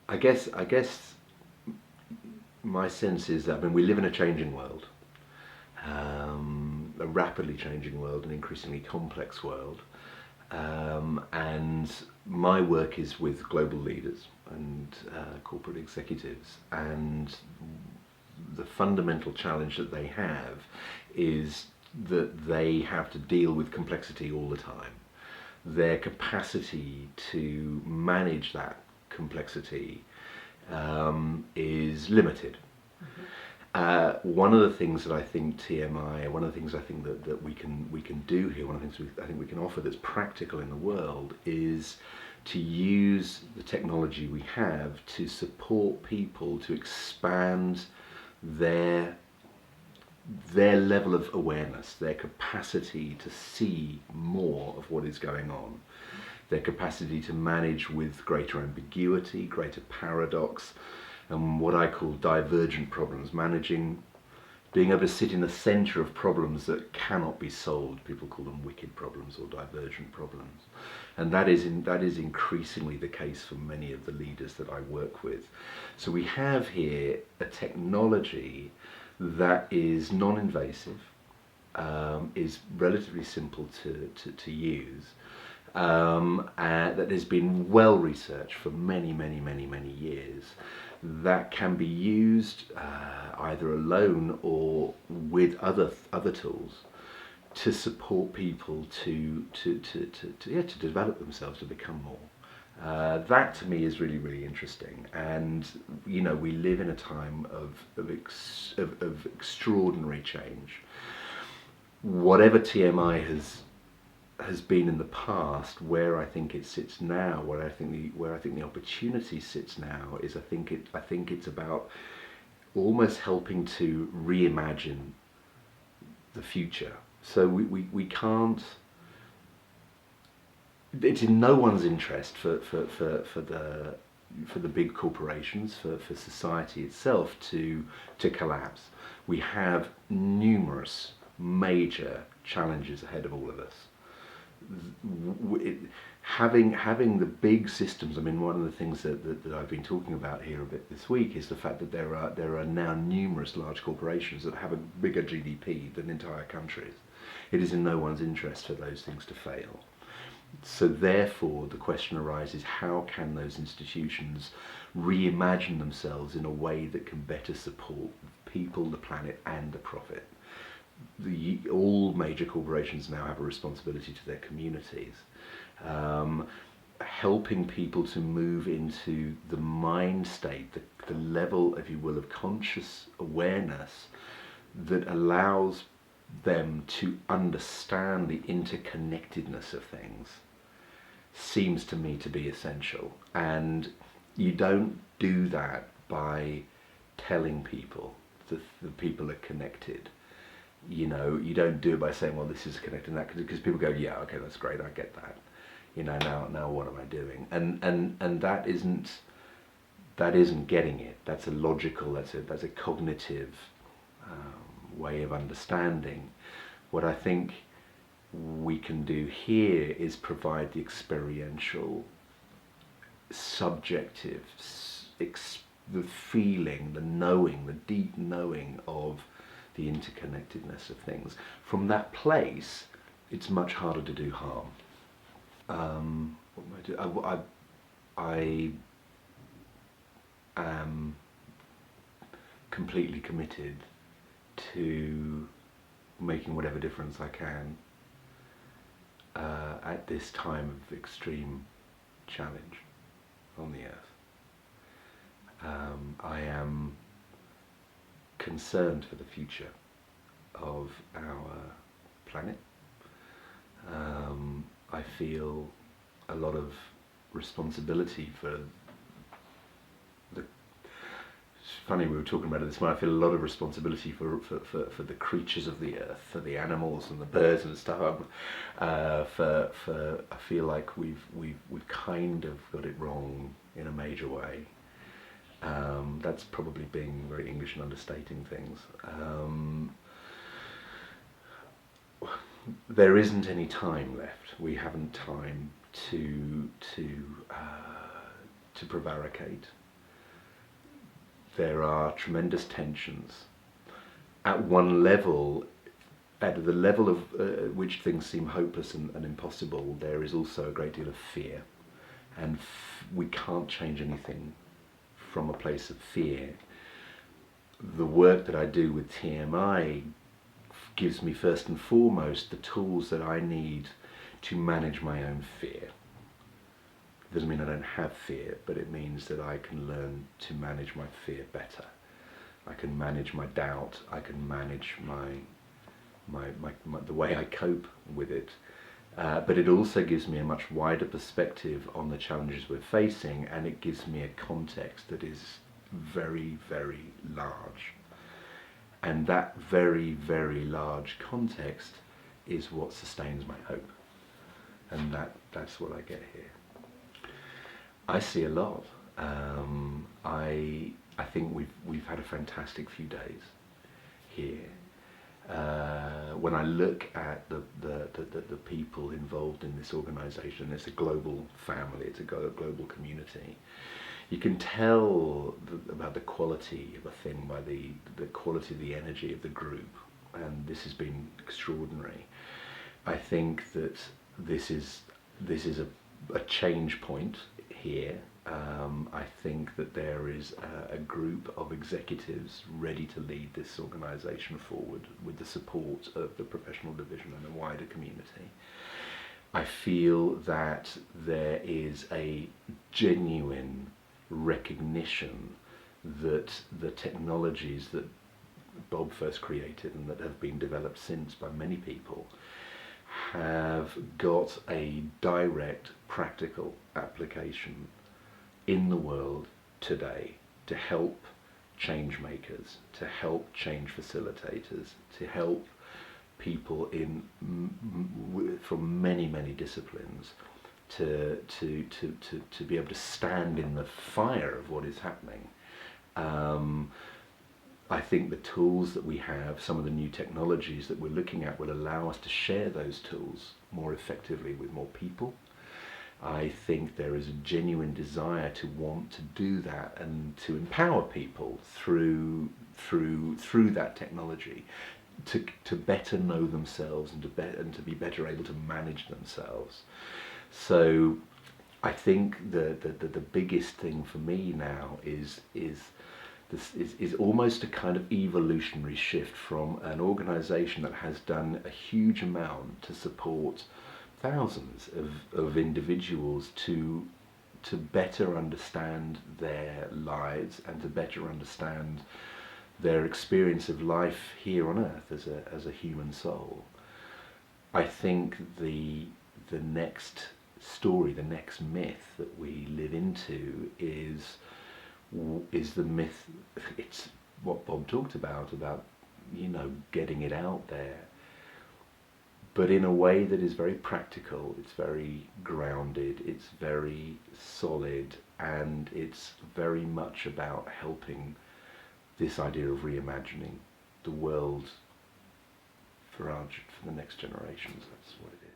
I guess my sense is that, I mean, we live in a changing world, a rapidly changing world, an increasingly complex world, and my work is with global leaders and corporate executives, and the fundamental challenge that they have is that they have to deal with complexity all the time. Their capacity to manage that complexity is limited. One of the things that I think TMI, one of the things I think that we can do here, one of the things I think we can offer that's practical in the world, is to use the technology we have to support people to expand their level of awareness, their capacity to see more of what is going on, their capacity to manage with greater ambiguity, greater paradox, and what I call divergent problems, being able to sit in the center of problems that cannot be solved. People call them wicked problems or divergent problems. And that is increasingly the case for many of the leaders that I work with. So we have here a technology that is non-invasive, is relatively simple to use, that has been well researched for many years, that can be used either alone or with other tools to support people to develop themselves, to become more. That to me is really interesting, and we live in a time of extraordinary change. Whatever TMI has been in the past, where I think it sits now, where I think the opportunity sits now, is I think it's about almost helping to reimagine the future. So we can't. It's in no one's interest for the big corporations, for society itself to collapse. We have numerous major challenges ahead of all of us. Having the big systems, I mean, one of the things that I've been talking about here a bit this week is the fact that there are now numerous large corporations that have a bigger GDP than entire countries. It is in no one's interest for those things to fail. So therefore the question arises, how can those institutions reimagine themselves in a way that can better support people, the planet and the profit? All major corporations now have a responsibility to their communities, helping people to move into the mind state, the level, if you will, of conscious awareness that allows them to understand the interconnectedness of things, seems to me to be essential. And you don't do that by telling people that the people are connected. You don't do it by saying, well, this is connected and that, because people go, yeah, okay, that's great, I get that. Now what am I doing? And that isn't getting it. That's a logical, that's a cognitive way of understanding. What I think we can do here is provide the experiential, subjective, the feeling, the knowing, the deep knowing of the interconnectedness of things. From that place, it's much harder to do harm. I am completely committed to making whatever difference I can at this time of extreme challenge on the earth. I am concerned for the future of our planet. I feel a lot of responsibility for it's funny, we were talking about it this morning. I feel a lot of responsibility for the creatures of the earth, for the animals and the birds and stuff. I feel like we've kind of got it wrong in a major way. That's probably being very English and understating things. There isn't any time left. We haven't time to prevaricate. there are tremendous tensions. At one level, at the level of which things seem hopeless and impossible, there is also a great deal of fear. And we can't change anything from a place of fear. The work that I do with TMI gives me first and foremost the tools that I need to manage my own fear. It doesn't mean I don't have fear, but it means that I can learn to manage my fear better. I can manage my doubt, I can manage the way I cope with it. But it also gives me a much wider perspective on the challenges we're facing, and it gives me a context that is very, very large. And that very, very large context is what sustains my hope. And that's what I get here. I see a lot. I think we've had a fantastic few days here. When I look at the people involved in this organisation, it's a global family, it's a global community. You can tell about the quality of a thing by the quality of the energy of the group, and this has been extraordinary. I think that this is a change point here. I think that there is a group of executives ready to lead this organisation forward with the support of the professional division and the wider community. I feel that there is a genuine recognition that the technologies that Bob first created and that have been developed since by many people have got a direct, practical application in the world today to help change makers, to help change facilitators, to help people from many disciplines to be able to stand in the fire of what is happening. I think the tools that we have, some of the new technologies that we're looking at, will allow us to share those tools more effectively with more people. I think there is a genuine desire to want to do that and to empower people through that technology to better know themselves and to be better able to manage themselves. So I think the biggest thing for me now is almost a kind of evolutionary shift from an organisation that has done a huge amount to support thousands of individuals to better understand their lives and to better understand their experience of life here on earth as a human soul. I think the next story, the next myth that we live into is the myth. It's what Bob talked about getting it out there, but in a way that is very practical, it's very grounded, it's very solid, and it's very much about helping this idea of reimagining the world for the next generations. That's what it is.